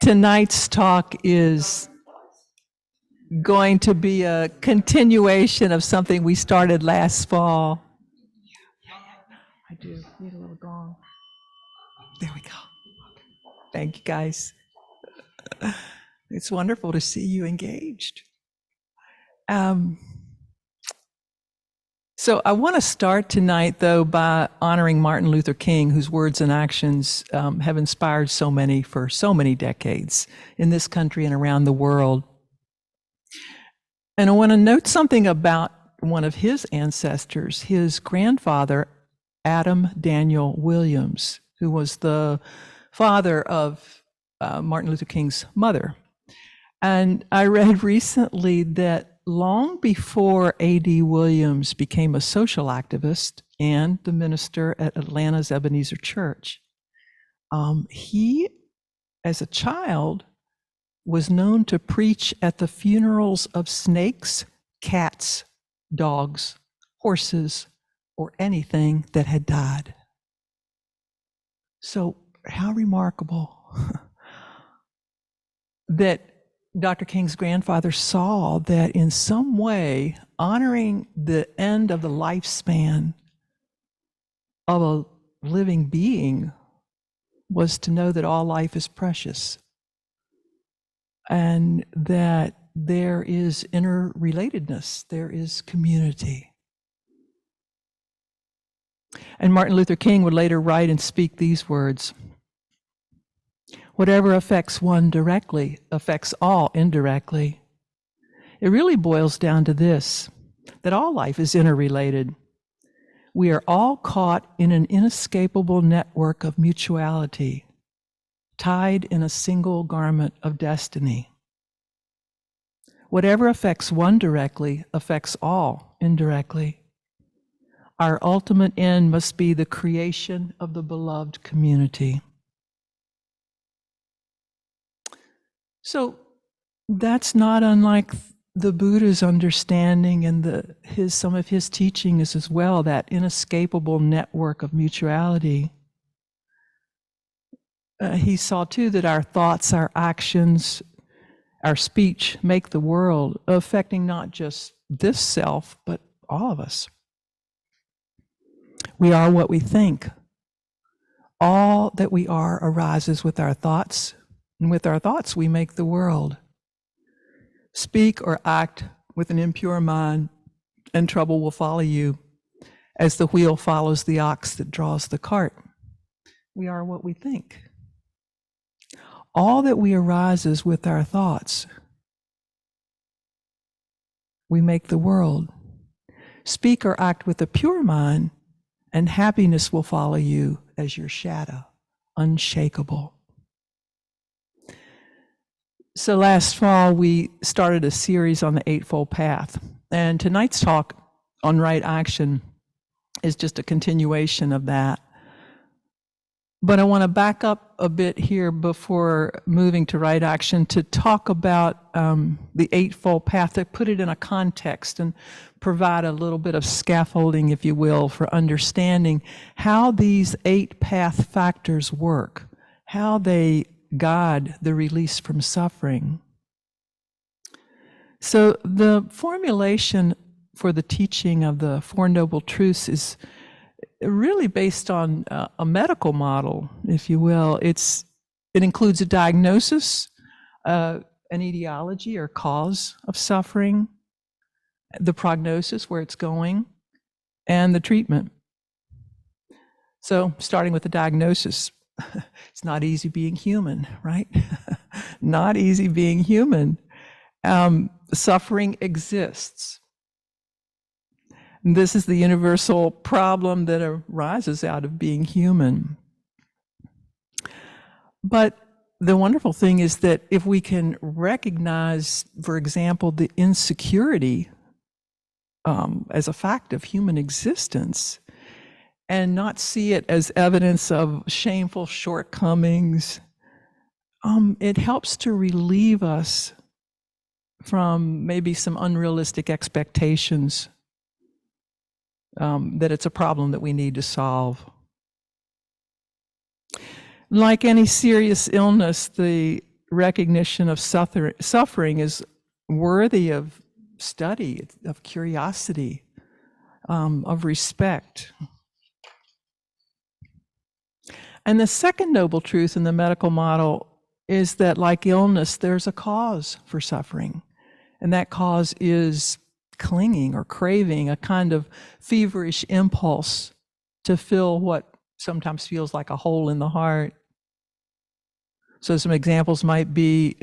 tonight's talk is going to be a continuation of something we started last fall. I do need a little gong. There we go. Thank you, guys. It's wonderful to see you engaged. So I want to start tonight, though, by honoring Martin Luther King, whose words and actions have inspired so many for so many decades in this country and around the world. And I want to note something about one of his ancestors, his grandfather, Adam Daniel Williams, who was the father of Martin Luther King's mother. And I read recently that long before A.D. Williams became a social activist and the minister at Atlanta's Ebenezer Church, he, as a child, was known to preach at the funerals of snakes, cats, dogs, horses, or anything that had died. So how remarkable that Dr. King's grandfather saw that in some way honoring the end of the lifespan of a living being was to know that all life is precious and that there is interrelatedness, there is community. And Martin Luther King would later write and speak these words: "Whatever affects one directly affects all indirectly." It really boils down to this, that all life is interrelated. We are all caught in an inescapable network of mutuality, tied in a single garment of destiny. Whatever affects one directly affects all indirectly. Our ultimate end must be the creation of the beloved community. So that's not unlike the Buddha's understanding and some of his teachings as well, that inescapable network of mutuality. He saw too that our thoughts, our actions, our speech make the world, affecting not just this self, but all of us. We are what we think. All that we are arises with our thoughts, and with our thoughts we make the world. Speak or act with an impure mind, and trouble will follow you, as the wheel follows the ox that draws the cart. We are what we think. All that we arises with our thoughts. We make the world. Speak or act with a pure mind, and happiness will follow you as your shadow, unshakable. So last fall, we started a series on the Eightfold Path. And tonight's talk on right action is just a continuation of that. But I want to back up a bit here before moving to right action to talk about the Eightfold Path, to put it in a context and provide a little bit of scaffolding, if you will, for understanding how these 8 path factors work, how they guide the release from suffering. So the formulation for the teaching of the Four Noble Truths is really based on a medical model, if you will. It includes a diagnosis, an etiology or cause of suffering, the prognosis, where it's going, and the treatment. So starting with the diagnosis, it's not easy being human, right? Not easy being human. Suffering exists. And this is the universal problem that arises out of being human. But the wonderful thing is that if we can recognize, for example, the insecurity as a fact of human existence, and not see it as evidence of shameful shortcomings, it helps to relieve us from maybe some unrealistic expectations that it's a problem that we need to solve. Like any serious illness, the recognition of suffering is worthy of study, of curiosity, of respect. And the second noble truth in the medical model is that, like illness, there's a cause for suffering. And that cause is clinging or craving, a kind of feverish impulse to fill what sometimes feels like a hole in the heart. So some examples might be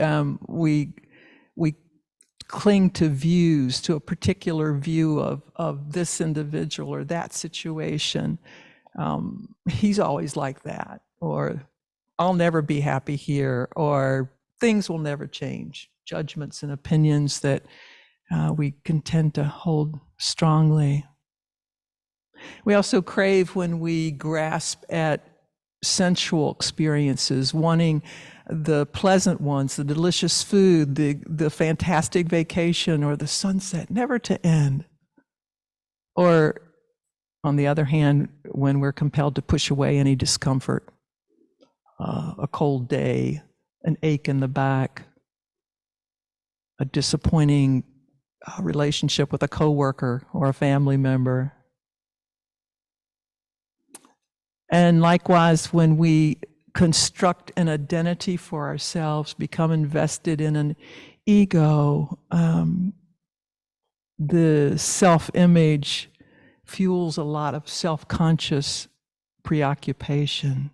we cling to views, to a particular view of this individual or that situation. He's always like that, or I'll never be happy here, or things will never change. Judgments and opinions that we can tend to hold strongly. We also crave when we grasp at sensual experiences, wanting the pleasant ones, the delicious food, the fantastic vacation, or the sunset, never to end. Or, on the other hand, when we're compelled to push away any discomfort, a cold day, an ache in the back, a disappointing relationship with a coworker or a family member. And likewise, when we construct an identity for ourselves, become invested in an ego, the self-image fuels a lot of self-conscious preoccupation.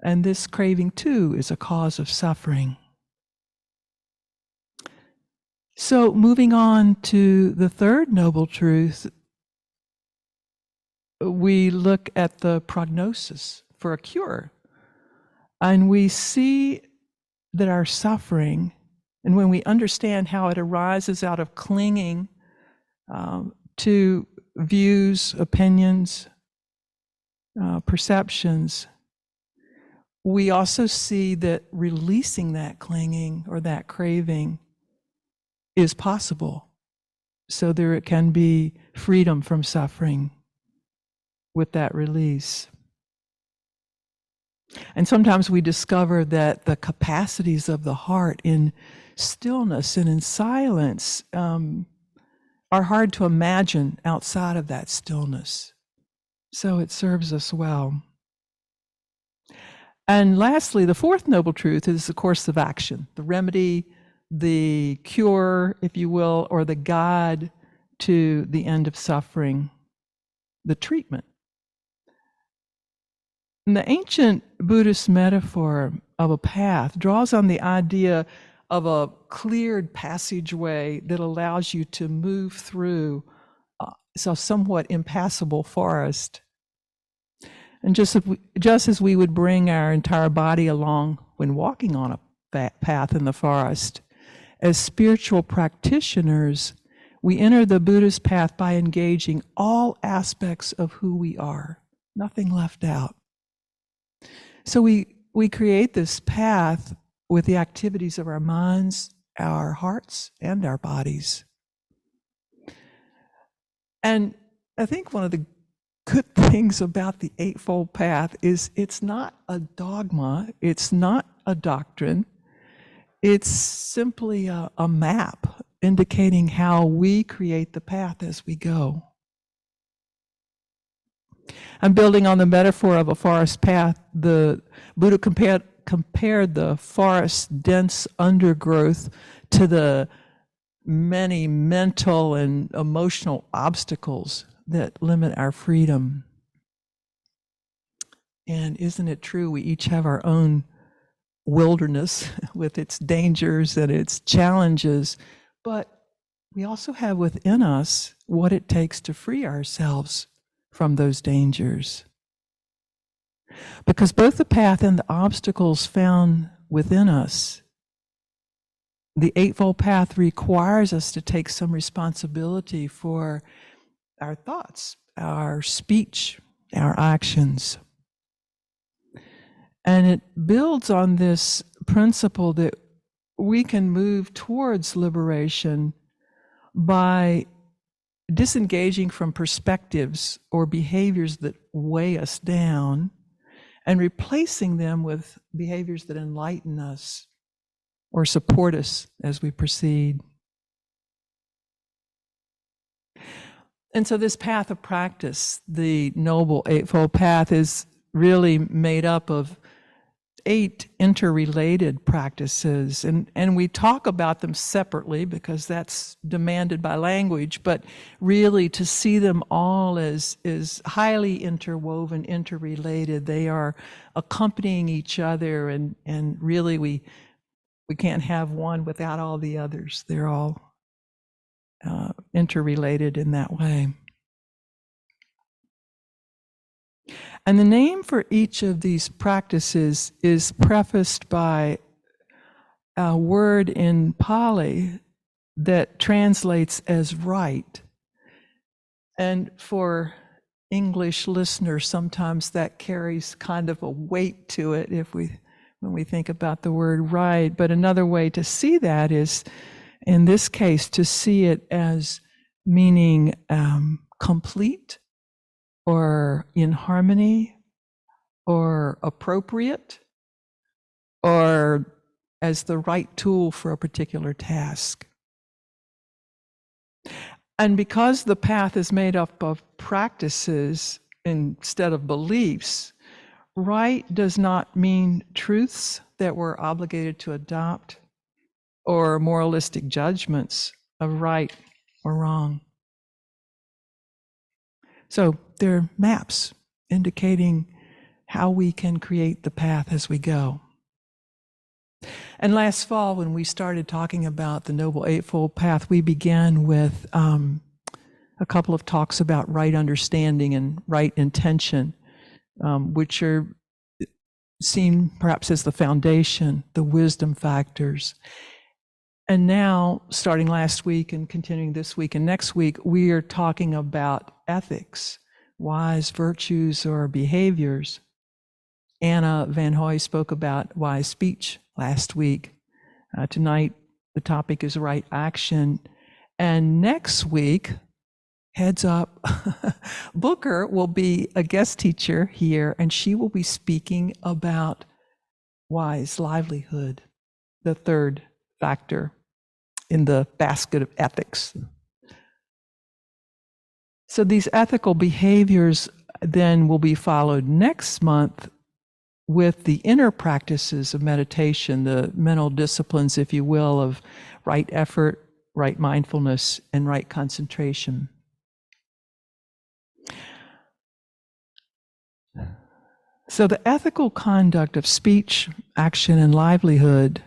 And this craving, too, is a cause of suffering. So, moving on to the third noble truth, we look at the prognosis for a cure. And we see that our suffering, and when we understand how it arises out of clinging to views, opinions, perceptions, we also see that releasing that clinging or that craving is possible. So there can be freedom from suffering with that release. And sometimes we discover that the capacities of the heart in stillness and in silence are hard to imagine outside of that stillness. So it serves us well. And lastly, the fourth noble truth is the course of action, the remedy, the cure, if you will, or the guide to the end of suffering, the treatment. And the ancient Buddhist metaphor of a path draws on the idea of a cleared passageway that allows you to move through a somewhat impassable forest. And just as we would bring our entire body along when walking on a path in the forest, as spiritual practitioners, we enter the Buddhist path by engaging all aspects of who we are, nothing left out. So we create this path with the activities of our minds, our hearts, and our bodies. And I think one of the good things about the Eightfold Path is it's not a dogma, it's not a doctrine, it's simply a map indicating how we create the path as we go. I'm building on the metaphor of a forest path. The Buddha compared the forest's dense undergrowth to the many mental and emotional obstacles that limit our freedom. And isn't it true, we each have our own wilderness with its dangers and its challenges, but we also have within us what it takes to free ourselves from those dangers. Because both the path and the obstacles found within us, the Eightfold Path requires us to take some responsibility for our thoughts, our speech, our actions. And it builds on this principle that we can move towards liberation by disengaging from perspectives or behaviors that weigh us down and replacing them with behaviors that enlighten us or support us as we proceed. And so this path of practice, the Noble Eightfold Path, is really made up of 8 interrelated practices. And we talk about them separately because that's demanded by language, but really to see them all as highly interwoven, interrelated. They are accompanying each other, and really we can't have one without all the others. They're all interrelated in that way. And the name for each of these practices is prefaced by a word in Pali that translates as right. And for English listeners, sometimes that carries kind of a weight to it when we think about the word right. But another way to see that is, in this case, to see it as meaning complete, or in harmony, or appropriate, or as the right tool for a particular task. And because the path is made up of practices instead of beliefs, right does not mean truths that we're obligated to adopt, or moralistic judgments of right or wrong. So they're maps indicating how we can create the path as we go. And last fall, when we started talking about the Noble Eightfold Path, we began with a couple of talks about right understanding and right intention, which are seen perhaps as the foundation, the wisdom factors. And now, starting last week and continuing this week and next week, we are talking about ethics, wise virtues or behaviors. Anna Van Hoy spoke about wise speech last week. Tonight, the topic is right action. And next week, heads up, Booker will be a guest teacher here, and she will be speaking about wise livelihood, the third factor in the basket of ethics. So these ethical behaviors then will be followed next month with the inner practices of meditation, the mental disciplines, if you will, of right effort, right mindfulness, and right concentration. So the ethical conduct of speech, action, and livelihood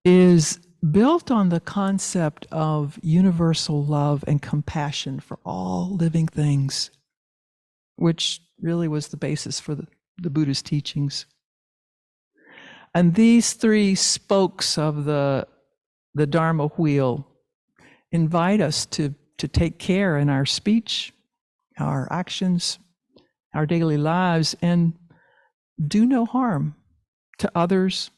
is built on the concept of universal love and compassion for all living things, which really was the basis for the Buddha's teachings. And these 3 spokes of the Dharma wheel invite us to take care in our speech, our actions, our daily lives, and do no harm to others,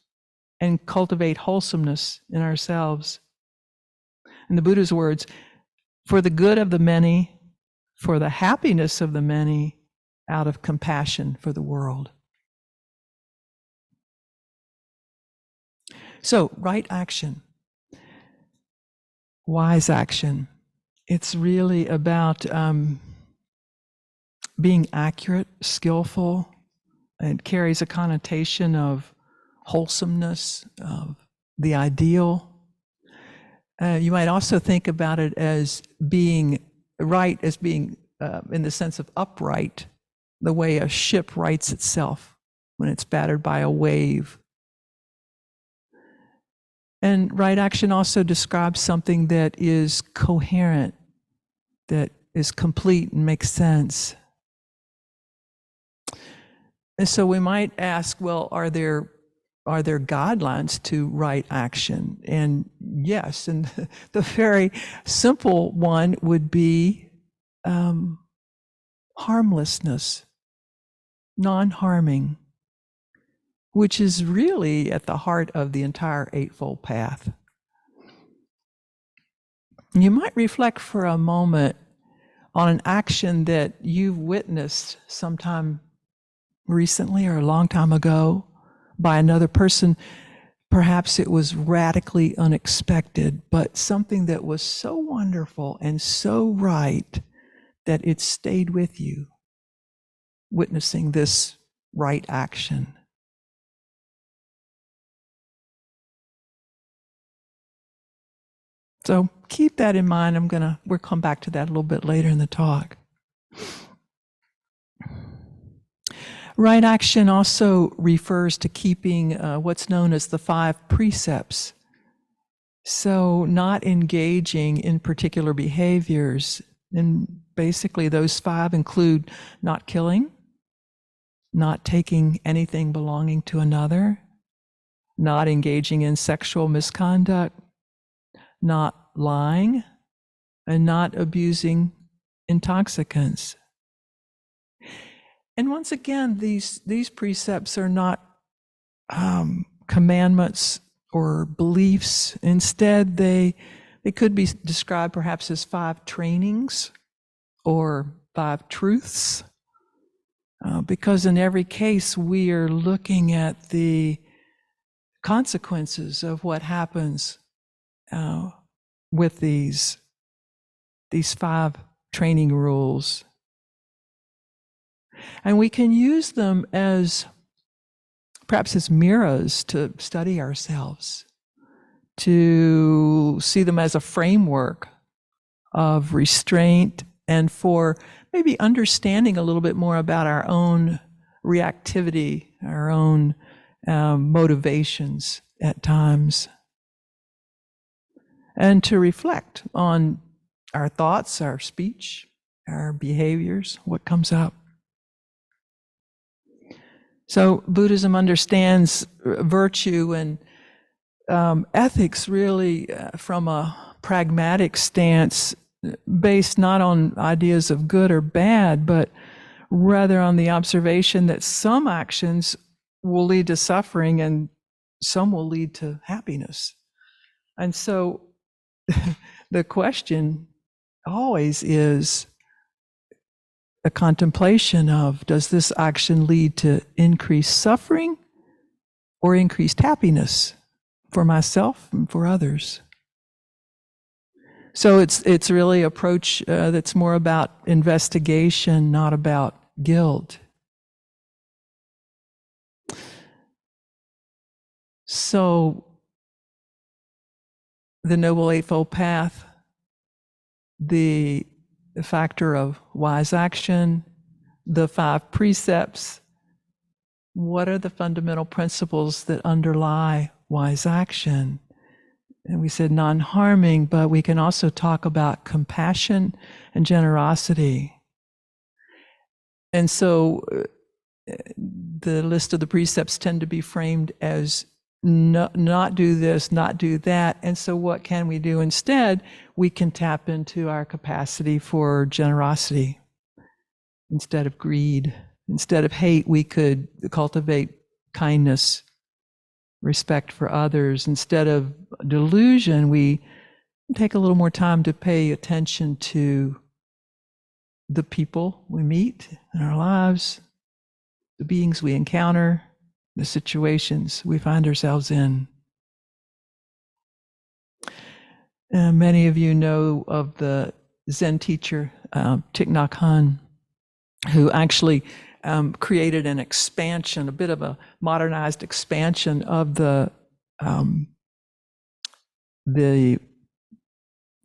and cultivate wholesomeness in ourselves. In the Buddha's words, for the good of the many, for the happiness of the many, out of compassion for the world. So, right action, wise action. It's really about being accurate, skillful. It carries a connotation of wholesomeness, of the ideal. You might also think about it as being right, as being in the sense of upright, the way a ship rights itself when it's battered by a wave. And right action also describes something that is coherent, that is complete and makes sense. And so we might ask, well, are there guidelines to right action? And yes, and the very simple one would be harmlessness, non-harming, which is really at the heart of the entire Eightfold Path. You might reflect for a moment on an action that you've witnessed sometime recently or a long time ago by another person, Perhaps it was radically unexpected, but something that was so wonderful and so right that it stayed with you, witnessing this right action. So keep that in mind. We'll come back to that a little bit later in the talk. Right action also refers to keeping what's known as the 5 precepts. So not engaging in particular behaviors. And basically those 5 include not killing, not taking anything belonging to another, not engaging in sexual misconduct, not lying, and not abusing intoxicants. And once again, these precepts are not commandments or beliefs. Instead, they could be described perhaps as 5 trainings or 5 truths, because in every case we are looking at the consequences of what happens with these 5 training rules. And we can use them as perhaps as mirrors to study ourselves, to see them as a framework of restraint and for maybe understanding a little bit more about our own reactivity, our own motivations at times, and to reflect on our thoughts, our speech, our behaviors, what comes up. So Buddhism understands virtue and ethics really from a pragmatic stance, based not on ideas of good or bad, but rather on the observation that some actions will lead to suffering and some will lead to happiness. And so the question always is a contemplation of, does this action lead to increased suffering or increased happiness for myself and for others? So it's really an approach that's more about investigation, not about guilt. So the Noble Eightfold Path, the factor of wise action, the 5 precepts. What are the fundamental principles that underlie wise action? And we said non-harming, but we can also talk about compassion and generosity. And so the list of the precepts tend to be framed as not do this, not do that. And so what can we do instead? We can tap into our capacity for generosity instead of greed. Instead of hate, we could cultivate kindness, respect for others. Instead of delusion, we take a little more time to pay attention to the people we meet in our lives, the beings we encounter, the situations we find ourselves in. Many of you know of the Zen teacher, Thich Nhat Hanh, who actually created an expansion, a bit of a modernized expansion of the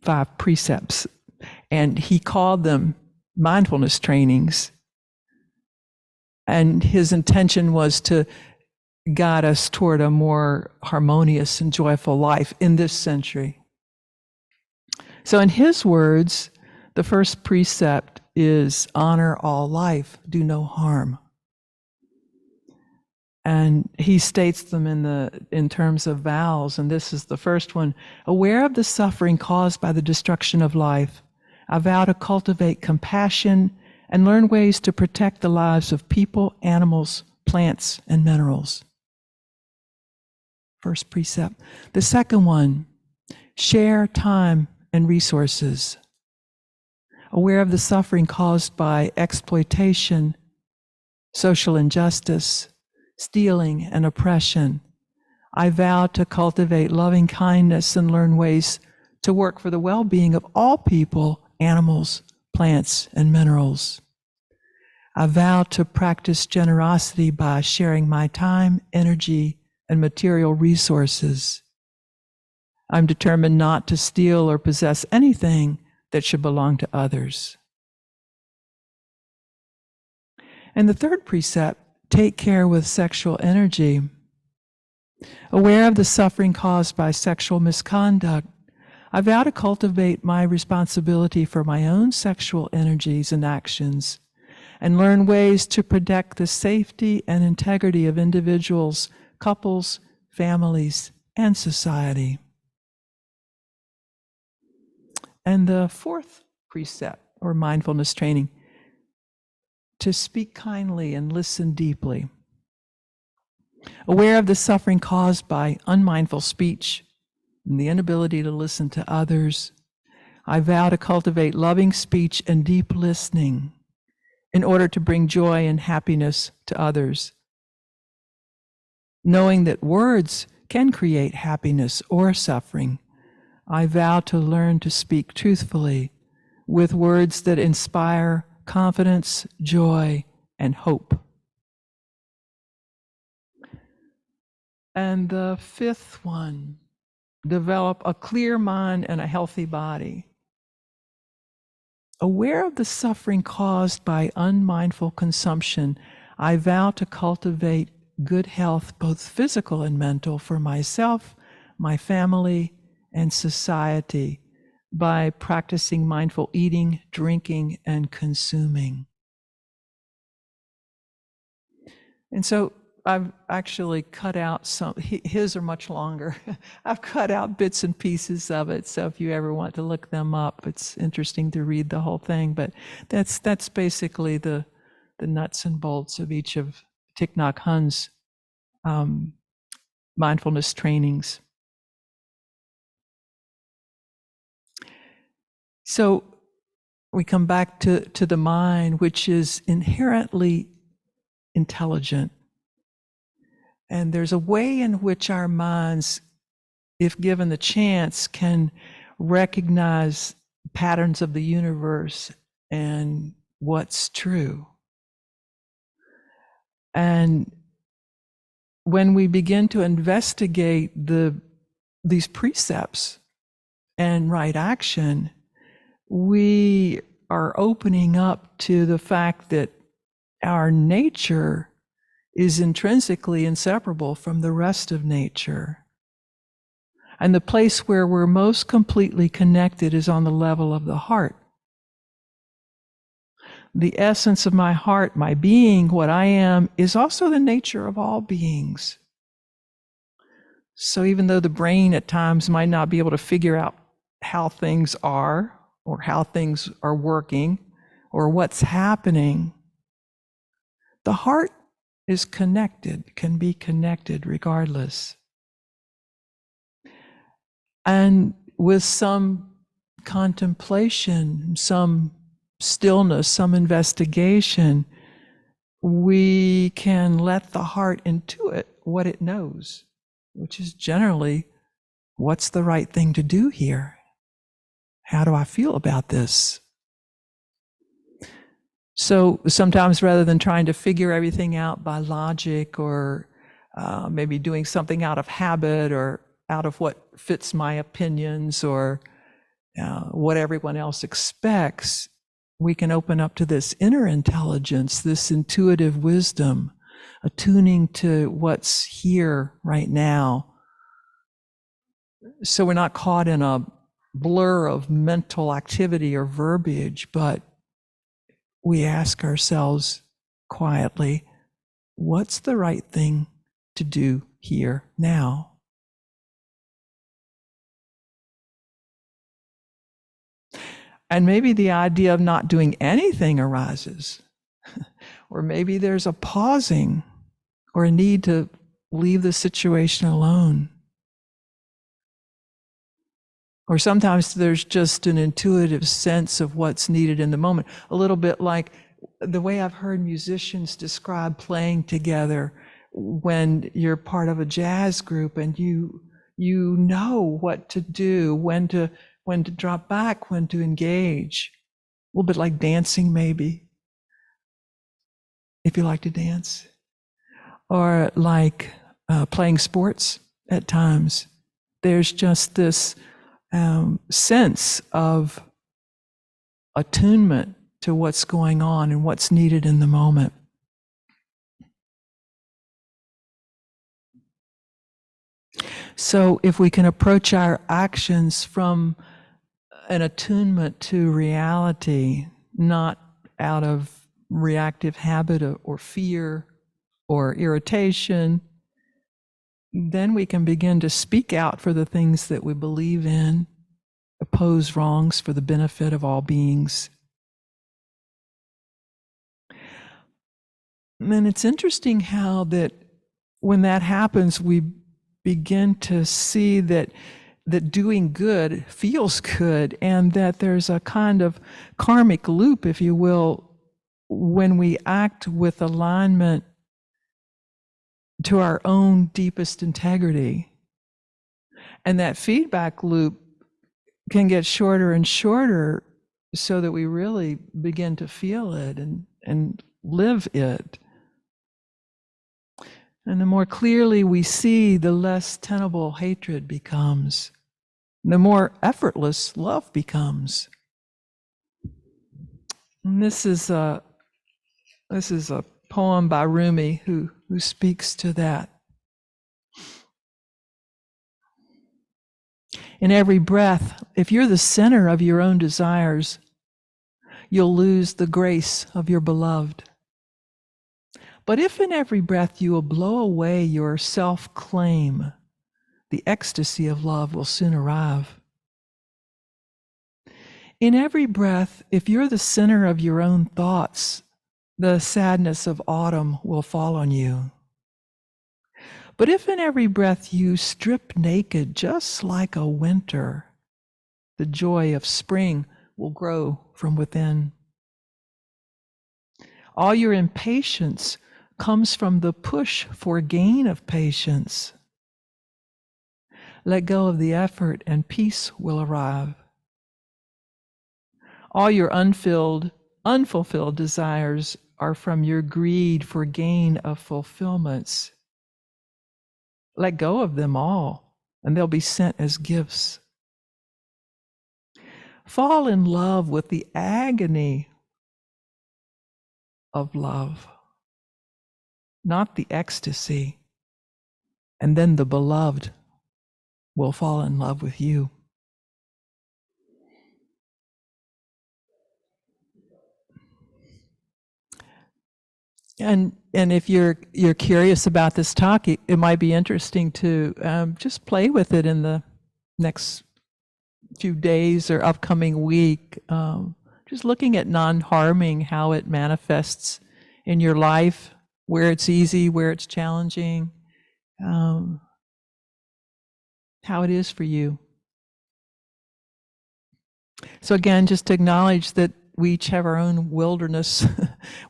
5 precepts. And he called them mindfulness trainings. And his intention was to guide us toward a more harmonious and joyful life in this century. So in his words, the first precept is honor all life, do no harm. And he states them in terms of vows, and this is the first one. Aware of the suffering caused by the destruction of life, I vow to cultivate compassion and learn ways to protect the lives of people, animals, plants, and minerals. First precept. The second one, share time and resources. Aware of the suffering caused by exploitation, social injustice, stealing, and oppression, I vow to cultivate loving kindness and learn ways to work for the well-being of all people, animals, plants, and minerals. I vow to practice generosity by sharing my time, energy, and material resources. I'm determined not to steal or possess anything that should belong to others. And the third precept, take care with sexual energy. Aware of the suffering caused by sexual misconduct, I vow to cultivate my responsibility for my own sexual energies and actions, and learn ways to protect the safety and integrity of individuals, couples, families, and society. And the fourth precept, or mindfulness training, to speak kindly and listen deeply. Aware of the suffering caused by unmindful speech and the inability to listen to others, I vow to cultivate loving speech and deep listening in order to bring joy and happiness to others. Knowing that words can create happiness or suffering, I vow to learn to speak truthfully with words that inspire confidence, joy, and hope. And the fifth one, develop a clear mind and a healthy body. Aware of the suffering caused by unmindful consumption, I vow to cultivate good health, both physical and mental, for myself, my family, and society by practicing mindful eating, drinking, and consuming. And so I've actually cut out some, his are much longer. I've cut out bits and pieces of it, so if you ever want to look them up, it's interesting to read the whole thing, but that's basically the nuts and bolts of each of Thich Nhat Hanh's mindfulness trainings. So we come back to the mind, which is inherently intelligent. And there's a way in which our minds, if given the chance, can recognize patterns of the universe and what's true. And when we begin to investigate these precepts and right action, we are opening up to the fact that our nature is intrinsically inseparable from the rest of nature. And the place where we're most completely connected is on the level of the heart. The essence of my heart, my being, what I am, is also the nature of all beings. So even though the brain at times might not be able to figure out how things are, or how things are working, or what's happening, the heart is connected, can be connected regardless. And with some contemplation, some stillness, some investigation, we can let the heart intuit what it knows, which is generally, what's the right thing to do here? How do I feel about this? So sometimes rather than trying to figure everything out by logic or maybe doing something out of habit or out of what fits my opinions or what everyone else expects, we can open up to this inner intelligence, this intuitive wisdom, attuning to what's here right now. So we're not caught in a blur of mental activity or verbiage, but we ask ourselves quietly, what's the right thing to do here now? And maybe the idea of not doing anything arises, or maybe there's a pausing or a need to leave the situation alone. Or sometimes there's just an intuitive sense of what's needed in the moment. A little bit like the way I've heard musicians describe playing together, when you're part of a jazz group and you know what to do, when to drop back, when to engage. A little bit like dancing, maybe, if you like to dance, or like playing sports at times. There's just this sense of attunement to what's going on and what's needed in the moment. So if we can approach our actions from an attunement to reality, not out of reactive habit or fear or irritation, then we can begin to speak out for the things that we believe in, oppose wrongs for the benefit of all beings. And it's interesting how that when that happens, we begin to see that doing good feels good, and that there's a kind of karmic loop, if you will, when we act with alignment to our own deepest integrity. And that feedback loop can get shorter and shorter so that we really begin to feel it and live it. And the more clearly we see, the less tenable hatred becomes. The more effortless love becomes. And this is a poem by Rumi who speaks to that. In every breath, if you're the center of your own desires, you'll lose the grace of your beloved. But if in every breath you will blow away your self-claim, the ecstasy of love will soon arrive. In every breath, if you're the center of your own thoughts, the sadness of autumn will fall on you. But if in every breath you strip naked, just like a winter, the joy of spring will grow from within. All your impatience comes from the push for gain of patience. Let go of the effort and peace will arrive. All your unfulfilled desires are from your greed for gain of fulfillments. Let go of them all, and they'll be sent as gifts. Fall in love with the agony of love, not the ecstasy, and then the beloved will fall in love with you. And if you're curious about this talk, it might be interesting to just play with it in the next few days or upcoming week. Just looking at non-harming, how it manifests in your life, where it's easy, where it's challenging, how it is for you. So again, just to acknowledge that we each have our own wilderness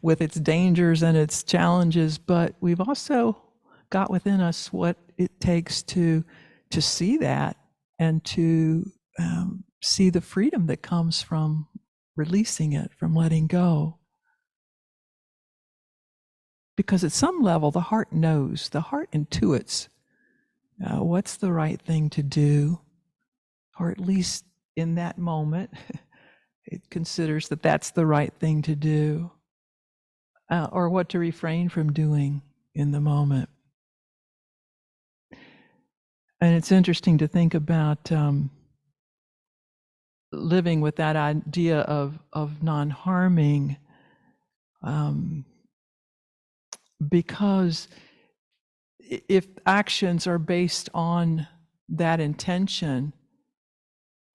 with its dangers and its challenges, but we've also got within us what it takes to see that and to see the freedom that comes from releasing it, from letting go. Because at some level, the heart knows, the heart intuits what's the right thing to do, or at least in that moment, it considers that that's the right thing to do, or what to refrain from doing in the moment. And it's interesting to think about living with that idea of non-harming, because if actions are based on that intention,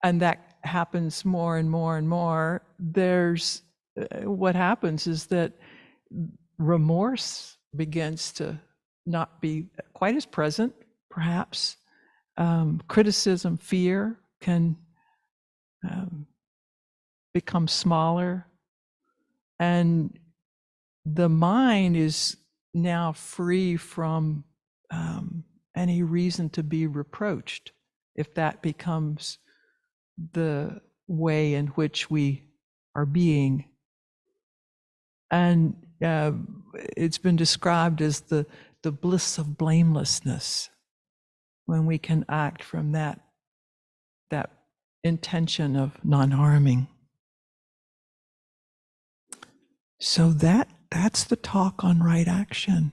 and that happens more and more and more, there's what happens is that remorse begins to not be quite as present, perhaps. Criticism, fear can become smaller, and the mind is now free from any reason to be reproached if that becomes the way in which we are being. And it's been described as the bliss of blamelessness, when we can act from that intention of non-harming. So that's the talk on right action.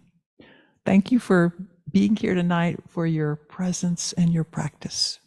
Thank you for being here tonight, for your presence and your practice.